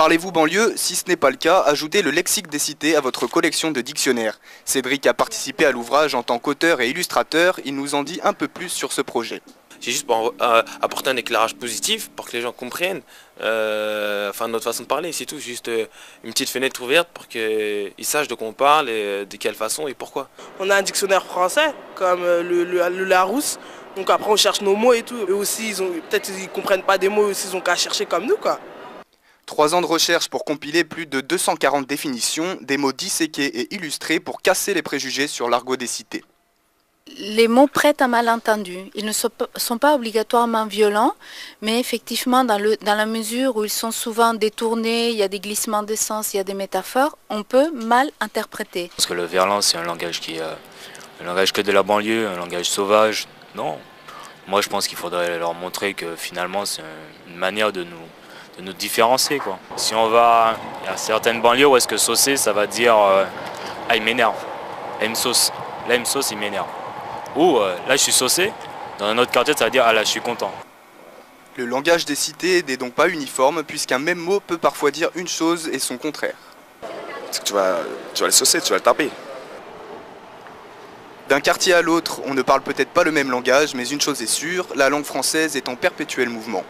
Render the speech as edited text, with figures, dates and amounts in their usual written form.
Parlez-vous banlieue? Si ce n'est pas le cas, ajoutez le lexique des cités à votre collection de dictionnaires. Cédric a participé à l'ouvrage en tant qu'auteur et illustrateur, il nous en dit un peu plus sur ce projet. C'est juste pour apporter un éclairage positif pour que les gens comprennent notre façon de parler, c'est tout. Juste une petite fenêtre ouverte pour qu'ils sachent de quoi on parle et de quelle façon et pourquoi. On a un dictionnaire français comme le Larousse, donc après on cherche nos mots et tout. Eux aussi, peut-être ils comprennent pas des mots, eux aussi ils ont qu'à chercher comme nous quoi. 3 ans de recherche pour compiler plus de 240 définitions, des mots disséqués et illustrés pour casser les préjugés sur l'argot des cités. Les mots prêtent à malentendu. Ils ne sont pas obligatoirement violents, mais effectivement, dans la mesure où ils sont souvent détournés, il y a des glissements de sens, il y a des métaphores, on peut mal interpréter. Parce que le verlan, c'est un langage qui est un langage que de la banlieue, un langage sauvage. Non. Moi, je pense qu'il faudrait leur montrer que finalement, c'est une manière de nous différencier, quoi. Si on va, il y a certaines banlieues où est-ce que saucer, ça va dire ah, il m'énerve. Là, il me sauce. Là, il me sauce, il m'énerve. Ou là, je suis saucé. Dans un autre quartier, ça va dire ah là, je suis content. Le langage des cités n'est donc pas uniforme, puisqu'un même mot peut parfois dire une chose et son contraire. Parce que tu vas le saucer, tu vas le taper. D'un quartier à l'autre, on ne parle peut-être pas le même langage, mais une chose est sûre, la langue française est en perpétuel mouvement.